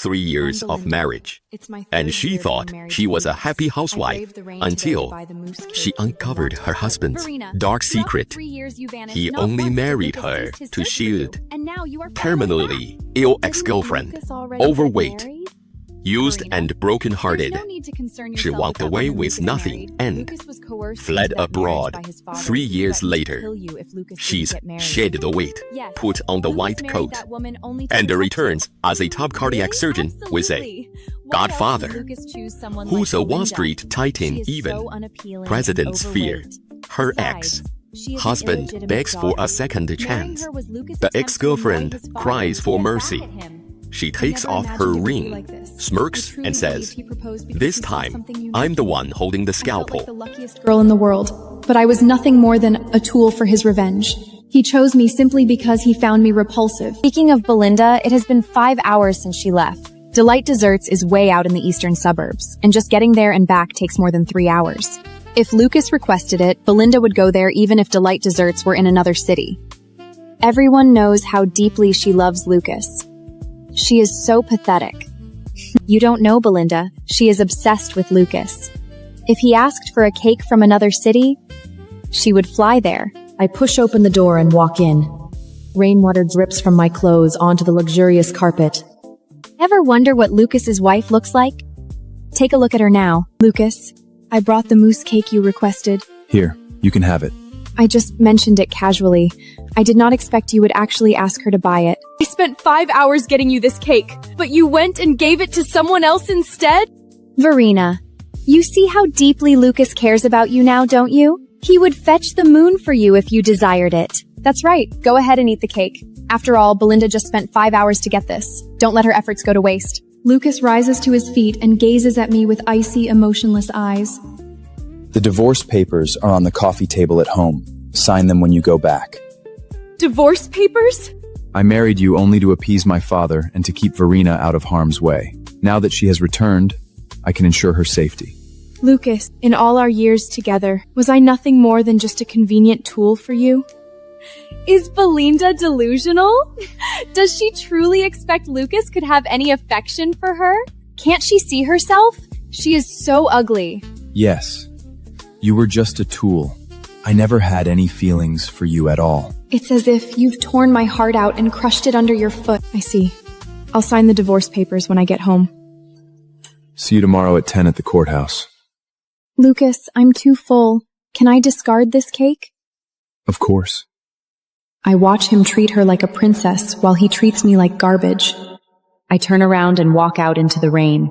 3 years of marriage, and she thought she was a happy housewife until she uncovered her husband's dark secret. He only married her to shield terminally ill ex-girlfriend, overweight, used and broken-hearted. She walked away with nothing and fled abroad. 3 years later, she's shed the weight, put on the white coat, and returns as a top cardiac surgeon with a godfather who's a Wall Street titan. Even presidents fear her ex-husband begs for a second chance. The ex-girlfriend cries for mercy. She takes off her ring, smirks, and says, "This time, I'm the one holding the scalpel." The luckiest girl in the world, but I was nothing more than a tool for his revenge. He chose me simply because he found me repulsive. Speaking of Belinda, it has been 5 hours since she left. Delight Desserts is way out in the eastern suburbs, and just getting there and back takes more than 3 hours. If Lucas requested it, Belinda would go there even if Delight Desserts were in another city. Everyone knows how deeply she loves Lucas. She is so pathetic. You don't know Belinda. She is obsessed with Lucas. If he asked for a cake from another city, she would fly there. I push open the door and walk in. Rainwater drips from my clothes onto the luxurious carpet. Ever wonder what Lucas's wife looks like? Take a look at her now. Lucas, I brought the mousse cake you requested. Here, you can have it. I just mentioned it casually. I did not expect you would actually ask her to buy it. I spent 5 hours getting you this cake, but you went and gave it to someone else instead? Verena, you see how deeply Lucas cares about you now, don't you? He would fetch the moon for you if you desired it. That's right. Go ahead and eat the cake. After all, Belinda just spent 5 hours to get this. Don't let her efforts go to waste. Lucas rises to his feet and gazes at me with icy, emotionless eyes. The divorce papers are on the coffee table at home. Sign them when you go back. Divorce papers? I married you only to appease my father and to keep Verena out of harm's way. Now that she has returned, I can ensure her safety. Lucas, in all our years together, was I nothing more than just a convenient tool for you? Is Belinda delusional? Does she truly expect Lucas could have any affection for her? Can't she see herself? She is so ugly. Yes, you were just a tool. I never had any feelings for you at all. It's as if you've torn my heart out and crushed it under your foot. I see. I'll sign the divorce papers when I get home. See you tomorrow at 10 at the courthouse. Lucas, I'm too full. Can I discard this cake? Of course. I watch him treat her like a princess while he treats me like garbage. I turn around and walk out into the rain.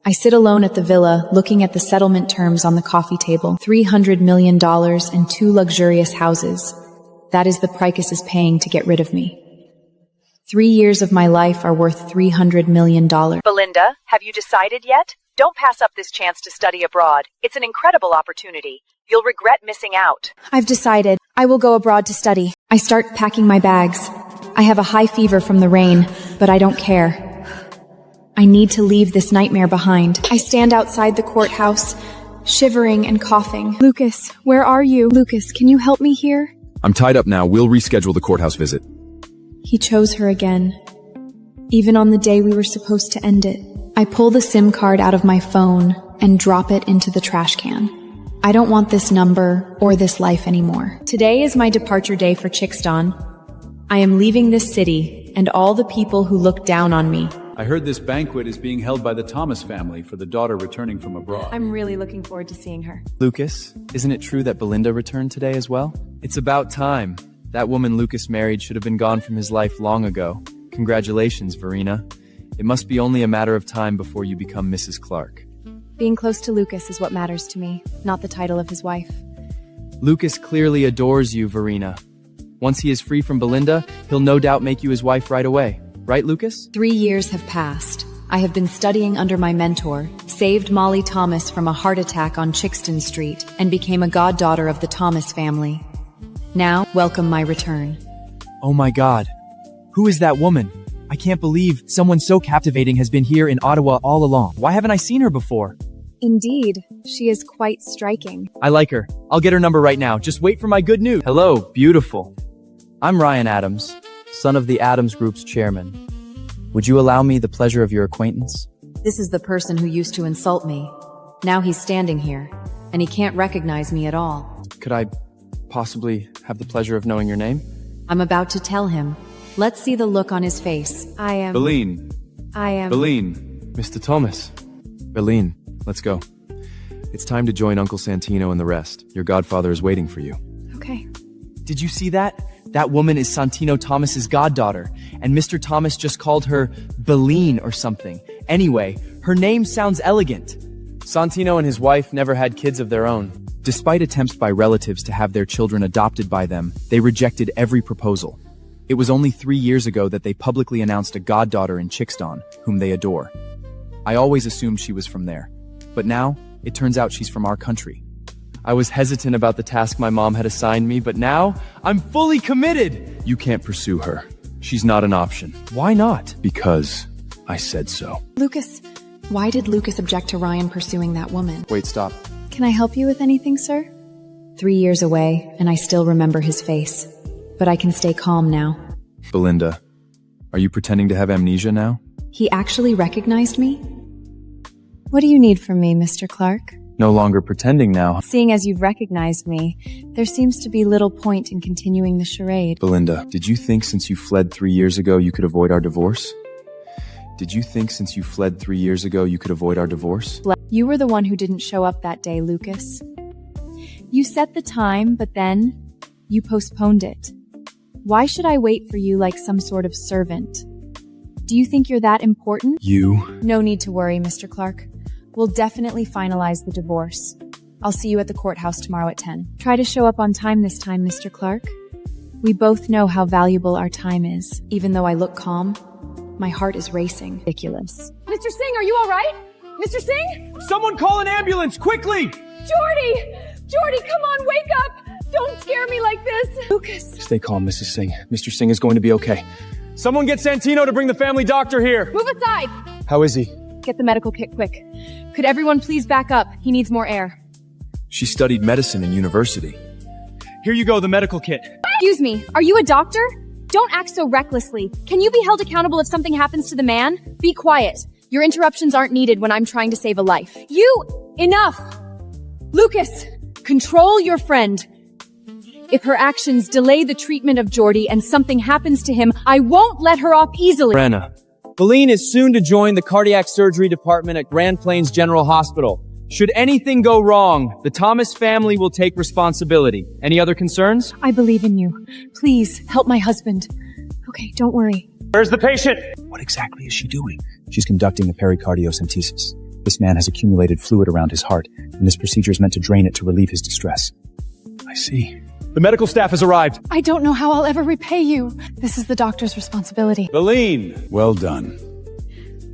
I sit alone at the villa, looking at the settlement terms on the coffee table. $300 million and 2 luxurious houses. That is the price is paying to get rid of me. 3 years of my life are worth $300 million. Belinda, have you decided yet? Don't pass up this chance to study abroad. It's an incredible opportunity. You'll regret missing out. I've decided. I will go abroad to study. I start packing my bags. I have a high fever from the rain, but I don't care. I need to leave this nightmare behind. I stand outside the courthouse, shivering and coughing. Lucas, where are you? Lucas, can you help me here? I'm tied up now. We'll reschedule the courthouse visit. He chose her again, even on the day we were supposed to end it. I pull the SIM card out of my phone and drop it into the trash can. I don't want this number or this life anymore. Today is my departure day for Chickston. I am leaving this city and all the people who look down on me. I heard this banquet is being held by the Thomas family for the daughter returning from abroad. I'm really looking forward to seeing her. Lucas, isn't it true that Belinda returned today as well? It's about time. That woman Lucas married should have been gone from his life long ago. Congratulations, Verena. It must be only a matter of time before you become Mrs. Clark. Being close to Lucas is what matters to me, not the title of his wife. Lucas clearly adores you, Verena. Once he is free from Belinda, he'll no doubt make you his wife right away. Right, Lucas? 3 years have passed. I have been studying under my mentor, saved Molly Thomas from a heart attack on Chickston Street, and became a goddaughter of the Thomas family. Now, welcome my return. Oh my God. Who is that woman? I can't believe someone so captivating has been here in Ottawa all along. Why haven't I seen her before? Indeed, she is quite striking. I like her. I'll get her number right now. Just wait for my good news. Hello, beautiful. I'm Ryan Adams, son of the Adams Group's chairman. Would you allow me the pleasure of your acquaintance? This is the person who used to insult me. Now he's standing here, and he can't recognize me at all. Could I possibly have the pleasure of knowing your name? I'm about to tell him. Let's see the look on his face. Beline. Beline. Mr. Thomas. Beline, let's go. It's time to join Uncle Santino and the rest. Your godfather is waiting for you. Okay. Did you see that? That woman is Santino Thomas's goddaughter, and Mr. Thomas just called her Beline or something. Anyway, her name sounds elegant. Santino and his wife never had kids of their own. Despite attempts by relatives to have their children adopted by them, they rejected every proposal. It was only 3 years ago that they publicly announced a goddaughter in Chixton, whom they adore. I always assumed she was from there. But now, it turns out she's from our country. I was hesitant about the task my mom had assigned me, but now, I'm fully committed! You can't pursue her. She's not an option. Why not? Because I said so. Lucas, Why did Lucas object to Ryan pursuing that woman? Wait, stop. can I help you with anything, sir? 3 years away, and I still remember his face. But I can stay calm now. Belinda, are you pretending to have amnesia now? He actually recognized me? What do you need from me, Mr. Clark? No longer pretending now. Seeing as you've recognized me, there seems to be little point in continuing the charade. Belinda, did you think since you fled 3 years ago you could avoid our divorce? Did you think since you fled 3 years ago you could avoid our divorce? You were the one who didn't show up that day, Lucas. You set the time, but then you postponed it. Why should I wait for you like some sort of servant? Do you think you're that important? No need to worry, Mr. Clark. We'll definitely finalize the divorce. I'll see you at the courthouse tomorrow at 10. Try to show up on time this time, Mr. Clark. We both know how valuable our time is. Even though I look calm, my heart is racing. Ridiculous. Mr. Singh, are you all right? Mr. Singh? Someone call an ambulance, quickly! Jordy, come on, wake up! Don't scare me like this! Lucas! Stay calm, Mrs. Singh. Mr. Singh is going to be okay. Someone get Santino to bring the family doctor here! Move aside! How is he? Get the medical kit quick. Could everyone please back up? He needs more air. She studied medicine in university. Here you go, the medical kit. Excuse me, are you a doctor? Don't act so recklessly. Can you be held accountable if something happens to the man? Be quiet. Your interruptions aren't needed when I'm trying to save a life. Enough! Lucas, control your friend. If her actions delay the treatment of Jordy and something happens to him, I won't let her off easily. Brenna. Beline is soon to join the cardiac surgery department at Grand Plains General Hospital. Should anything go wrong, the Thomas family will take responsibility. Any other concerns? I believe in you. Please, help my husband. Okay, don't worry. Where's the patient? What exactly is she doing? She's conducting a pericardiocentesis. This man has accumulated fluid around his heart, and this procedure is meant to drain it to relieve his distress. I see. The medical staff has arrived. I don't know how I'll ever repay you. This is the doctor's responsibility. Beline! Well done.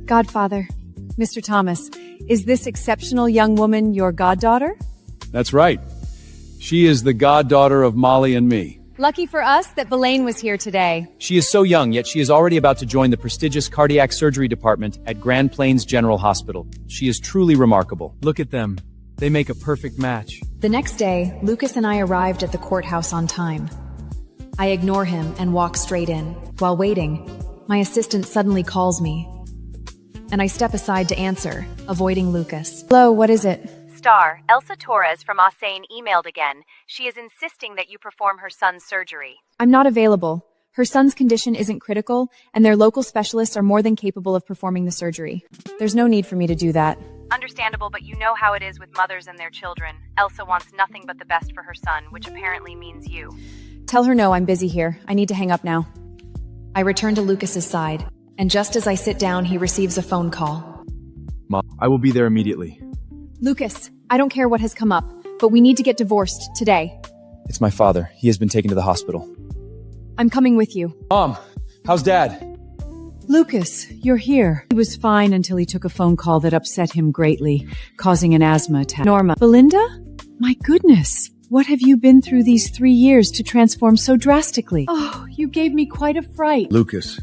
Godfather, Mr. Thomas, is this exceptional young woman your goddaughter? That's right. She is the goddaughter of Molly and me. Lucky for us that Beline was here today. She is so young, yet she is already about to join the prestigious cardiac surgery department at Grand Plains General Hospital. She is truly remarkable. Look at them. They make a perfect match. The next day, Lucas and I arrived at the courthouse on time. I ignore him and walk straight in. While waiting, my assistant suddenly calls me, and I step aside to answer, avoiding Lucas. Hello, what is it? Star, Elsa Torres from Ausain emailed again. She is insisting that you perform her son's surgery. I'm not available. Her son's condition isn't critical, and their local specialists are more than capable of performing the surgery. There's no need for me to do that. Understandable, but you know how it is with mothers and their children. Elsa wants nothing but the best for her son, which apparently means you. Tell her no, I'm busy here. I need to hang up now. I return to Lucas's side, and just as I sit down, he receives a phone call. Mom, I will be there immediately. Lucas, I don't care what has come up, but we need to get divorced today. It's my father. He has been taken to the hospital. I'm coming with you. Mom, how's Dad? Lucas, you're here. He was fine until he took a phone call that upset him greatly, causing an asthma attack. Norma. Belinda? My goodness. What have you been through these 3 years to transform so drastically? Oh, you gave me quite a fright. Lucas,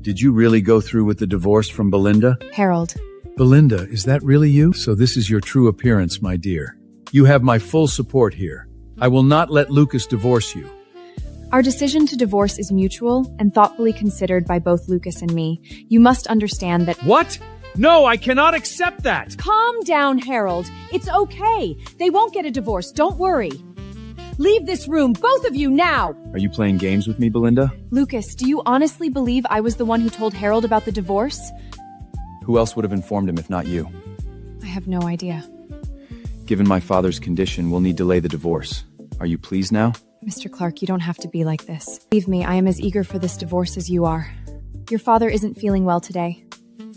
did you really go through with the divorce from Belinda? Harold. Belinda, is that really you? So this is your true appearance, my dear. You have my full support here. I will not let Lucas divorce you. Our decision to divorce is mutual and thoughtfully considered by both Lucas and me. You must understand that— What? No, I cannot accept that! Calm down, Harold. It's okay. They won't get a divorce, don't worry. Leave this room, both of you, now! Are you playing games with me, Belinda? Lucas, do you honestly believe I was the one who told Harold about the divorce? Who else would have informed him if not you? I have no idea. Given my father's condition, we'll need to delay the divorce. Are you pleased now? Mr. Clark, you don't have to be like this. Believe me, I am as eager for this divorce as you are. Your father isn't feeling well today.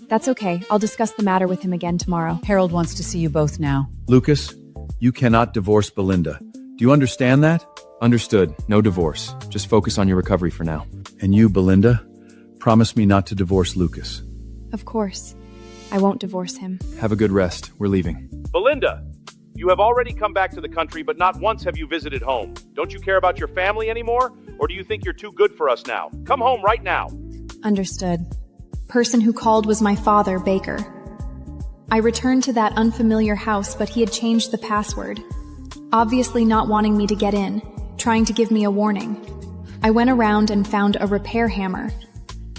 That's okay. I'll discuss the matter with him again tomorrow. Harold wants to see you both now. Lucas, you cannot divorce Belinda. Do you understand that? Understood. No divorce. Just focus on your recovery for now. And you, Belinda, promise me not to divorce Lucas. Of course. I won't divorce him. Have a good rest. We're leaving. Belinda, you have already come back to the country, but not once have you visited home. Don't you care about your family anymore? Or do you think you're too good for us now? Come home right now. Understood. Person who called was my father, Baker. I returned to that unfamiliar house, but he had changed the password. Obviously not wanting me to get in, trying to give me a warning. I went around and found a repair hammer,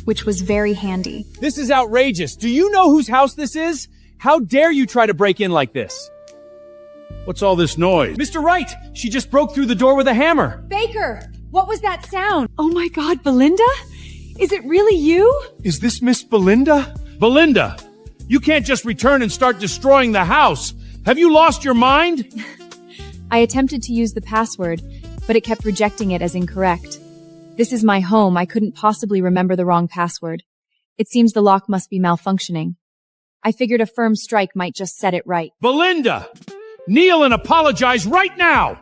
which was very handy. This is outrageous. Do you know whose house this is? How dare you try to break in like this? What's all this noise? Mr. Wright, she just broke through the door with a hammer. Baker, what was that sound? Oh my God, Belinda? Is it really you? Is this Miss Belinda? Belinda, you can't just return and start destroying the house. Have you lost your mind? I attempted to use the password, but it kept rejecting it as incorrect. This is my home. I couldn't possibly remember the wrong password. It seems the lock must be malfunctioning. I figured a firm strike might just set it right. Belinda, kneel and apologize right now.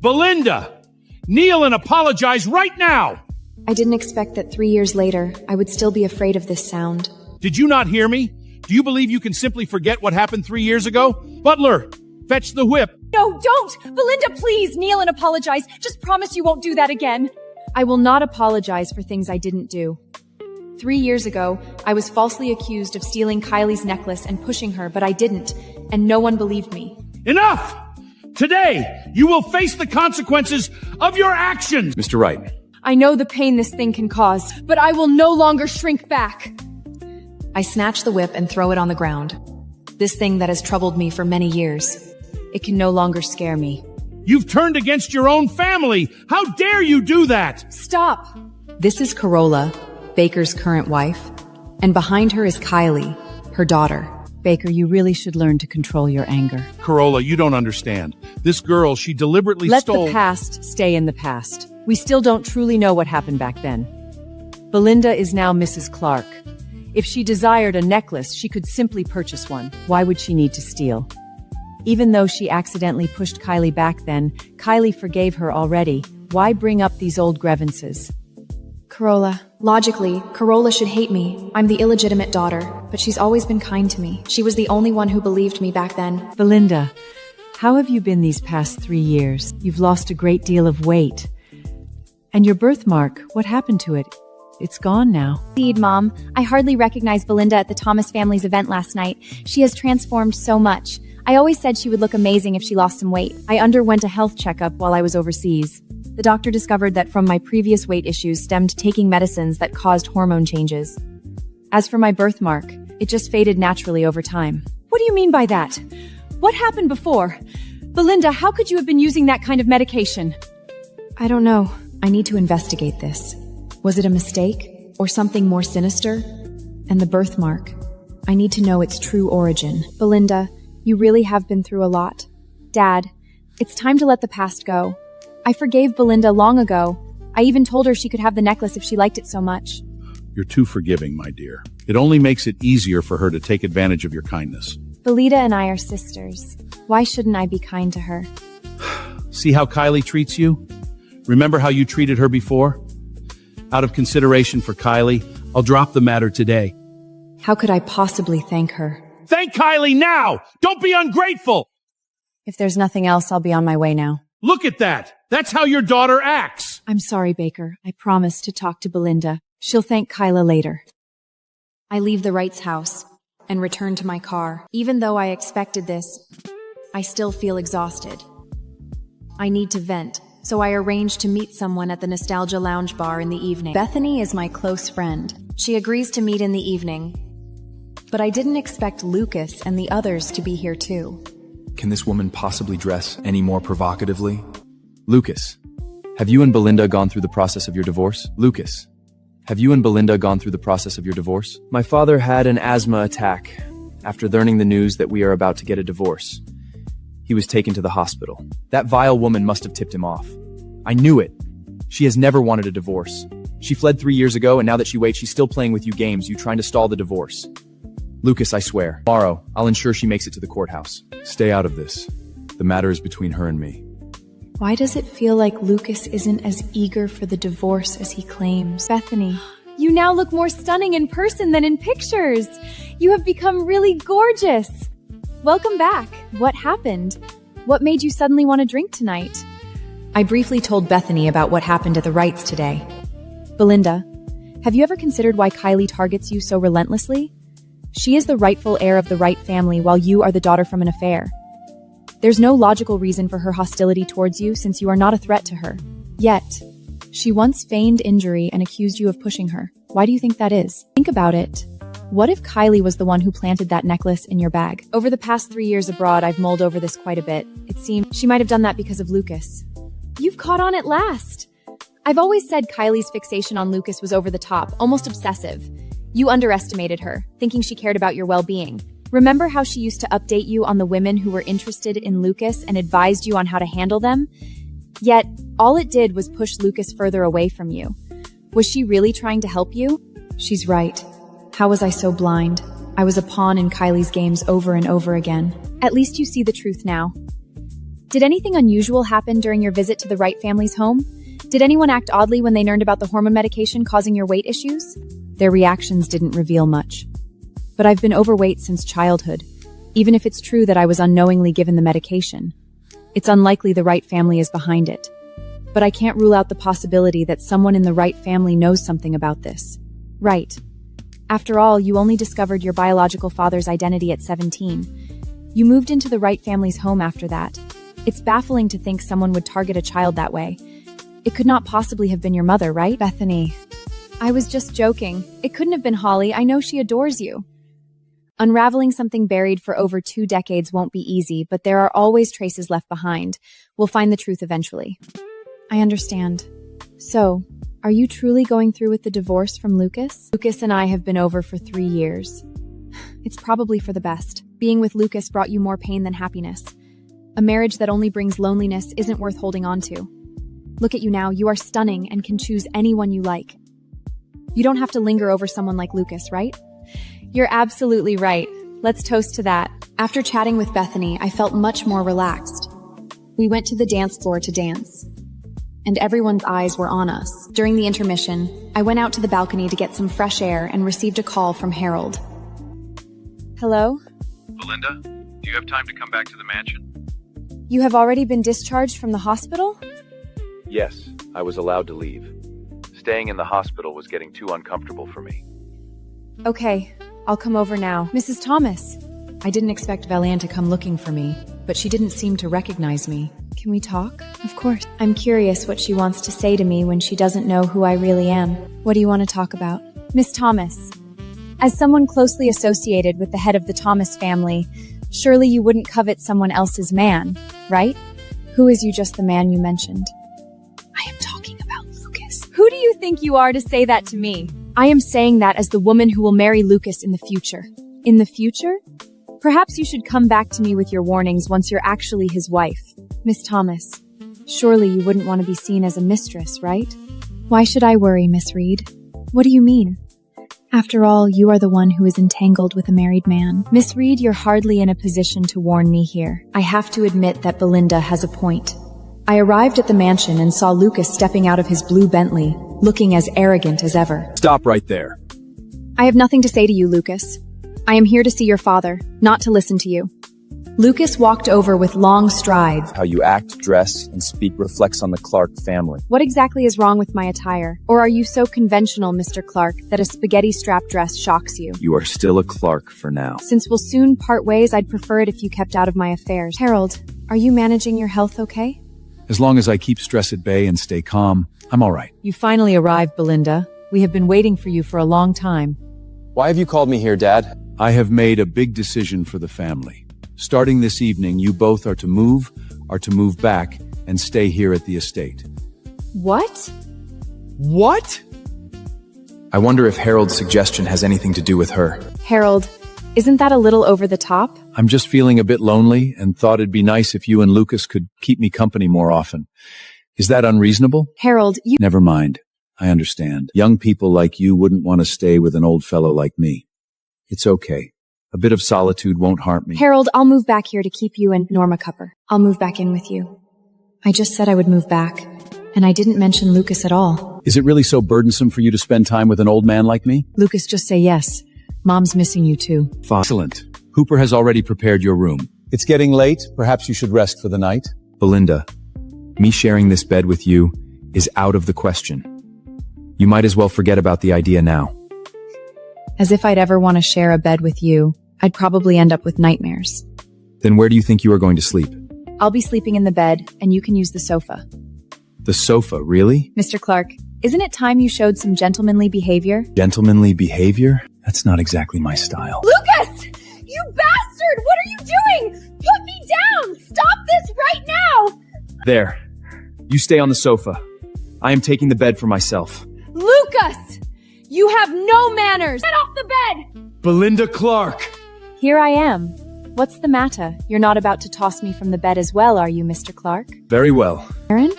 Belinda, kneel and apologize right now. I didn't expect that 3 years later, I would still be afraid of this sound. Did you not hear me? Do you believe you can simply forget what happened 3 years ago? Butler, fetch the whip. No, don't! Belinda, please, kneel and apologize. Just promise you won't do that again. I will not apologize for things I didn't do. 3 years ago, I was falsely accused of stealing Kylie's necklace and pushing her, but I didn't, and no one believed me. Enough! Today, you will face the consequences of your actions! Mr. Wright. I know the pain this thing can cause, but I will no longer shrink back. I snatch the whip and throw it on the ground. This thing that has troubled me for many years. It can no longer scare me. You've turned against your own family! How dare you do that! Stop! This is Carola, Baker's current wife, and behind her is Kylie, her daughter. Baker, you really should learn to control your anger. Carola, you don't understand. This girl, she deliberately stole— Let the past stay in the past. We still don't truly know what happened back then. Belinda is now Mrs. Clark. If she desired a necklace, she could simply purchase one. Why would she need to steal? Even though she accidentally pushed Kylie back then, Kylie forgave her already. Why bring up these old grievances? Carola. Logically, Carola should hate me. I'm the illegitimate daughter, but she's always been kind to me. She was the only one who believed me back then. Belinda, how have you been these past 3 years? You've lost a great deal of weight. And your birthmark, what happened to it? It's gone now. Indeed, Mom. I hardly recognized Belinda at the Thomas family's event last night. She has transformed so much. I always said she would look amazing if she lost some weight. I underwent a health checkup while I was overseas. The doctor discovered that from my previous weight issues stemmed taking medicines that caused hormone changes. As for my birthmark, it just faded naturally over time. What do you mean by that? What happened before? Belinda, how could you have been using that kind of medication? I don't know. I need to investigate this. Was it a mistake? Or something more sinister? And the birthmark. I need to know its true origin. Belinda, you really have been through a lot. Dad, it's time to let the past go. I forgave Belinda long ago. I even told her she could have the necklace if she liked it so much. You're too forgiving, my dear. It only makes it easier for her to take advantage of your kindness. Belinda and I are sisters. Why shouldn't I be kind to her? See how Kylie treats you? Remember how you treated her before? Out of consideration for Kylie, I'll drop the matter today. How could I possibly thank her? Thank Kylie now! Don't be ungrateful! If there's nothing else, I'll be on my way now. Look at that! That's how your daughter acts! I'm sorry, Baker. I promised to talk to Belinda. She'll thank Kyla later. I leave the Wrights' house and return to my car. Even though I expected this, I still feel exhausted. I need to vent, so I arranged to meet someone at the Nostalgia Lounge bar in the evening. Bethany is my close friend. She agrees to meet in the evening, but I didn't expect Lucas and the others to be here too. Can this woman possibly dress any more provocatively? Lucas, have you and Belinda gone through the process of your divorce? Lucas, have you and Belinda gone through the process of your divorce? My father had an asthma attack after learning the news that we are about to get a divorce. He was taken to the hospital. That vile woman must have tipped him off. I knew it. She has never wanted a divorce. She fled 3 years ago, and now that she waits, she's still playing with you games, you trying to stall the divorce. Lucas, I swear, tomorrow, I'll ensure she makes it to the courthouse. Stay out of this. The matter is between her and me. Why does it feel like Lucas isn't as eager for the divorce as he claims? Bethany, you now look more stunning in person than in pictures. You have become really gorgeous. Welcome back. What happened? What made you suddenly want to drink tonight? I briefly told Bethany about what happened at the Wrights today. Belinda, have you ever considered why Kylie targets you so relentlessly? She is the rightful heir of the Wright family while you are the daughter from an affair. There's no logical reason for her hostility towards you since you are not a threat to her. Yet, she once feigned injury and accused you of pushing her. Why do you think that is? Think about it. What if Kylie was the one who planted that necklace in your bag? Over the past 3 years abroad, I've mulled over this quite a bit. It seems she might have done that because of Lucas. You've caught on at last. I've always said Kylie's fixation on Lucas was over the top, almost obsessive. You underestimated her, thinking she cared about your well-being. Remember how she used to update you on the women who were interested in Lucas and advised you on how to handle them? Yet, all it did was push Lucas further away from you. Was she really trying to help you? She's right. How was I so blind? I was a pawn in Kylie's games over and over again. At least you see the truth now. Did anything unusual happen during your visit to the Wright family's home? Did anyone act oddly when they learned about the hormone medication causing your weight issues? Their reactions didn't reveal much. But I've been overweight since childhood, even if it's true that I was unknowingly given the medication. It's unlikely the Wright family is behind it. But I can't rule out the possibility that someone in the Wright family knows something about this. Right. After all, you only discovered your biological father's identity at 17. You moved into the Wright family's home after that. It's baffling to think someone would target a child that way. It could not possibly have been your mother, right? Bethany, I was just joking. It couldn't have been Holly. I know she adores you. Unraveling something buried for over 2 decades won't be easy, but there are always traces left behind. We'll find the truth eventually. I understand. So, are you truly going through with the divorce from Lucas? Lucas and I have been over for 3 years. It's probably for the best. Being with Lucas brought you more pain than happiness. A marriage that only brings loneliness isn't worth holding on to. Look at you now, you are stunning and can choose anyone you like. You don't have to linger over someone like Lucas, right? You're absolutely right. Let's toast to that. After chatting with Bethany, I felt much more relaxed. We went to the dance floor to dance, and everyone's eyes were on us. During the intermission, I went out to the balcony to get some fresh air and received a call from Harold. Hello? Belinda, do you have time to come back to the mansion? You have already been discharged from the hospital? Yes, I was allowed to leave. Staying in the hospital was getting too uncomfortable for me. Okay, I'll come over now. Mrs. Thomas. I didn't expect Valian to come looking for me, but she didn't seem to recognize me. Can we talk? Of course. I'm curious what she wants to say to me when she doesn't know who I really am. What do you want to talk about? Miss Thomas, as someone closely associated with the head of the Thomas family, surely you wouldn't covet someone else's man, right? Who is you just the man you mentioned? I am talking about Lucas. Who do you think you are to say that to me? I am saying that as the woman who will marry Lucas in the future. In the future? Perhaps you should come back to me with your warnings once you're actually his wife. Miss Thomas, surely you wouldn't want to be seen as a mistress, right? Why should I worry, Miss Reed? What do you mean? After all, you are the one who is entangled with a married man. Miss Reed, you're hardly in a position to warn me here. I have to admit that Belinda has a point. I arrived at the mansion and saw Lucas stepping out of his blue Bentley, looking as arrogant as ever. Stop right there. I have nothing to say to you, Lucas. I am here to see your father, not to listen to you. Lucas walked over with long strides. How you act, dress, and speak reflects on the Clark family. What exactly is wrong with my attire? Or are you so conventional, Mr. Clark, that a spaghetti strap dress shocks you? You are still a Clark for now. Since we'll soon part ways, I'd prefer it if you kept out of my affairs. Harold, are you managing your health okay? As long as I keep stress at bay and stay calm, I'm all right. You finally arrived, Belinda. We have been waiting for you for a long time. Why have you called me here, Dad? I have made a big decision for the family. Starting this evening, you both are to move back, and stay here at the estate. What? What? I wonder if Harold's suggestion has anything to do with her. Harold, isn't that a little over the top? I'm just feeling a bit lonely and thought it'd be nice if you and Lucas could keep me company more often. Is that unreasonable? Harold, you— Never mind. I understand. Young people like you wouldn't want to stay with an old fellow like me. It's okay. A bit of solitude won't harm me. Harold, I'll move back here to keep you and Norma Cupper. I'll move back in with you. I just said I would move back, and I didn't mention Lucas at all. Is it really so burdensome for you to spend time with an old man like me? Lucas, just say yes. Mom's missing you too. Excellent. Hooper has already prepared your room. It's getting late. Perhaps you should rest for the night. Belinda, me sharing this bed with you is out of the question. You might as well forget about the idea now. As if I'd ever want to share a bed with you. I'd probably end up with nightmares. Then where do you think you are going to sleep? I'll be sleeping in the bed, and you can use the sofa. The sofa, really? Mr. Clark, isn't it time you showed some gentlemanly behavior? Gentlemanly behavior? That's not exactly my style. Lucas! You bastard! What are you doing? Put me down! Stop this right now! There. You stay on the sofa. I am taking the bed for myself. Lucas! You have no manners! Get off the bed! Belinda Clark! Here I am. What's the matter? You're not about to toss me from the bed as well, are you, Mr. Clark? Very well. Aaron?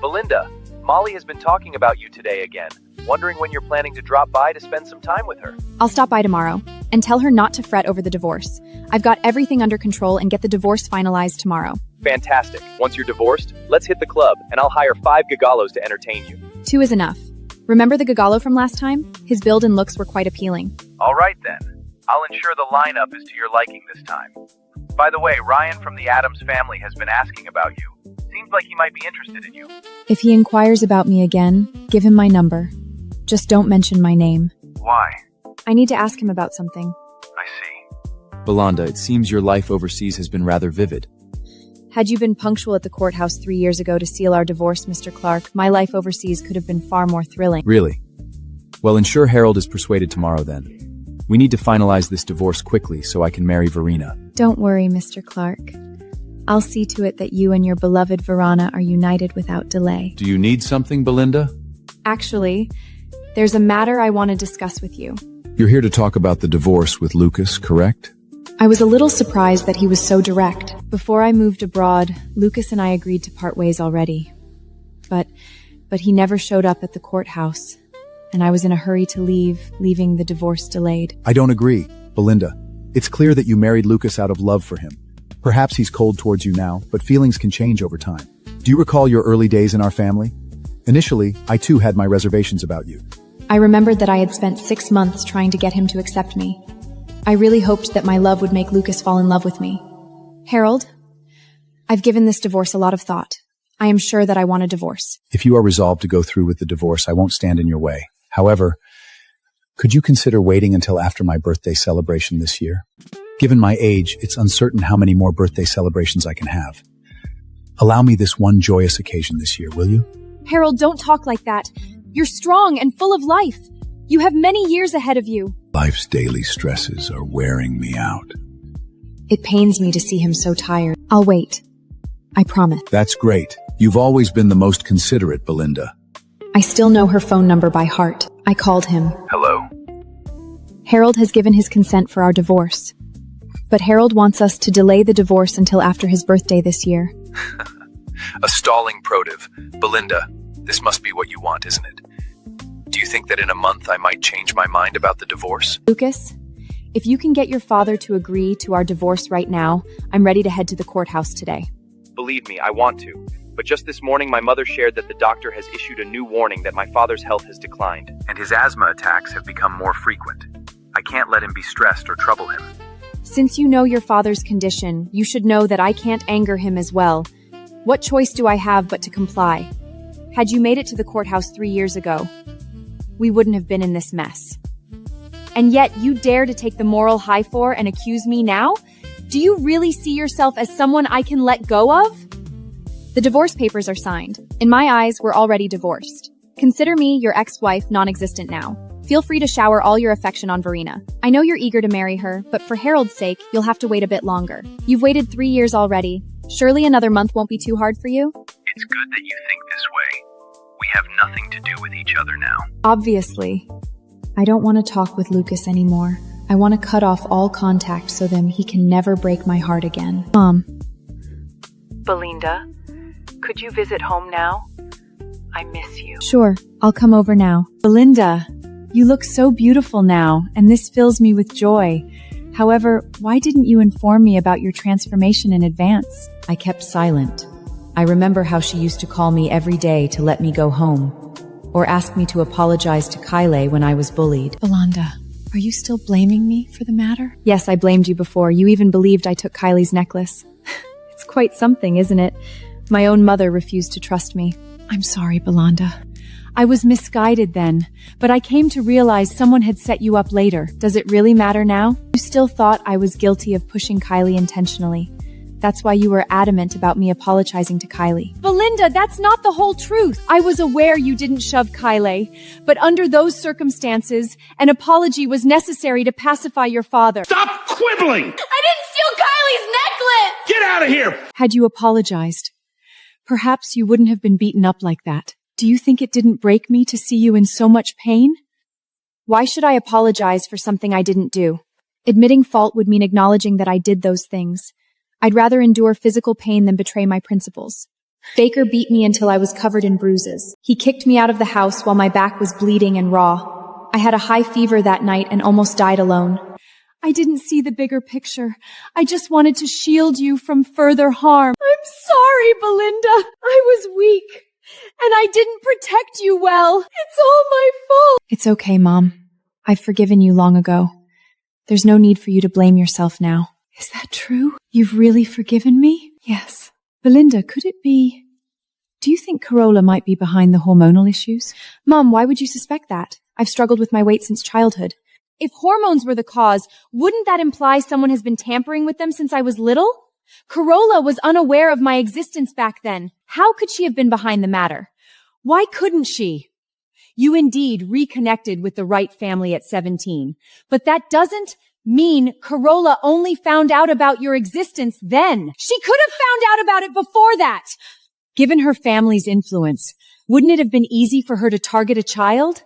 Belinda, Molly has been talking about you today again, wondering when you're planning to drop by to spend some time with her. I'll stop by tomorrow and tell her not to fret over the divorce. I've got everything under control and get the divorce finalized tomorrow. Fantastic. Once you're divorced, let's hit the club, and I'll hire 5 gigolos to entertain you. 2 is enough. Remember the gigolo from last time? His build and looks were quite appealing. All right then. I'll ensure the lineup is to your liking this time. By the way, Ryan from the Addams family has been asking about you. Seems like he might be interested in you. If he inquires about me again, give him my number. Just don't mention my name. Why? I need to ask him about something. I see. Belinda, it seems your life overseas has been rather vivid. Had you been punctual at the courthouse 3 years ago to seal our divorce, Mr. Clark, my life overseas could have been far more thrilling. Really? Well, ensure Harold is persuaded tomorrow then. We need to finalize this divorce quickly so I can marry Verena. Don't worry, Mr. Clark. I'll see to it that you and your beloved Verena are united without delay. Do you need something, Belinda? Actually, there's a matter I want to discuss with you. You're here to talk about the divorce with Lucas, correct? I was a little surprised that he was so direct. Before I moved abroad, Lucas and I agreed to part ways already. But he never showed up at the courthouse, and I was in a hurry to leave, leaving the divorce delayed. I don't agree, Belinda. It's clear that you married Lucas out of love for him. Perhaps he's cold towards you now, but feelings can change over time. Do you recall your early days in our family? Initially, I too had my reservations about you. I remembered that I had spent 6 months trying to get him to accept me. I really hoped that my love would make Lucas fall in love with me. Harold, I've given this divorce a lot of thought. I am sure that I want a divorce. If you are resolved to go through with the divorce, I won't stand in your way. However, could you consider waiting until after my birthday celebration this year? Given my age, it's uncertain how many more birthday celebrations I can have. Allow me this one joyous occasion this year, will you? Harold, don't talk like that. You're strong and full of life. You have many years ahead of you. Life's daily stresses are wearing me out. It pains me to see him so tired. I'll wait. I promise. That's great. You've always been the most considerate, Belinda. I still know her phone number by heart. I called him. Hello. Harold has given his consent for our divorce. But Harold wants us to delay the divorce until after his birthday this year. A stalling protive. Belinda, this must be what you want, isn't it? Do you think that in a month I might change my mind about the divorce? Lucas, if you can get your father to agree to our divorce right now, I'm ready to head to the courthouse today. Believe me, I want to. But just this morning, my mother shared that the doctor has issued a new warning that my father's health has declined. And his asthma attacks have become more frequent. I can't let him be stressed or trouble him. Since you know your father's condition, you should know that I can't anger him as well. What choice do I have but to comply? Had you made it to the courthouse 3 years ago, we wouldn't have been in this mess. And yet you dare to take the moral high for and accuse me now? Do you really see yourself as someone I can let go of? The divorce papers are signed. In my eyes, we're already divorced. Consider me, your ex-wife, non-existent now. Feel free to shower all your affection on Verena. I know you're eager to marry her, but for Harold's sake, you'll have to wait a bit longer. You've waited 3 years already. Surely another month won't be too hard for you? It's good that you think this way. We have nothing to do with each other now. Obviously. I don't want to talk with Lucas anymore. I want to cut off all contact so then he can never break my heart again. Mom. Belinda, could you visit home now? I miss you. Sure, I'll come over now. Belinda, you look so beautiful now, and this fills me with joy. However, why didn't you inform me about your transformation in advance? I kept silent. I remember how she used to call me every day to let me go home, or ask me to apologize to Kyle when I was bullied. Belinda, are you still blaming me for the matter? Yes, I blamed you before. You even believed I took Kylie's necklace. It's quite something, isn't it? My own mother refused to trust me. I'm sorry, Belinda. I was misguided then, but I came to realize someone had set you up later. Does it really matter now? You still thought I was guilty of pushing Kylie intentionally. That's why you were adamant about me apologizing to Kylie. Belinda, that's not the whole truth. I was aware you didn't shove Kylie, but under those circumstances, an apology was necessary to pacify your father. Stop quibbling! I didn't steal Kylie's necklace! Get out of here! Had you apologized, perhaps you wouldn't have been beaten up like that. Do you think it didn't break me to see you in so much pain? Why should I apologize for something I didn't do? Admitting fault would mean acknowledging that I did those things. I'd rather endure physical pain than betray my principles. Baker beat me until I was covered in bruises. He kicked me out of the house while my back was bleeding and raw. I had a high fever that night and almost died alone. I didn't see the bigger picture. I just wanted to shield you from further harm. I'm sorry, Belinda. I was weak, and I didn't protect you well. It's all my fault. It's okay, Mom. I've forgiven you long ago. There's no need for you to blame yourself now. Is that true? You've really forgiven me? Yes. Belinda, could it be... Do you think Carola might be behind the hormonal issues? Mom, why would you suspect that? I've struggled with my weight since childhood. If hormones were the cause, wouldn't that imply someone has been tampering with them since I was little? Carola was unaware of my existence back then. How could she have been behind the matter? Why couldn't she? You indeed reconnected with the right family at 17, but that doesn't mean Carola only found out about your existence then. She could have found out about it before that. Given her family's influence, wouldn't it have been easy for her to target a child?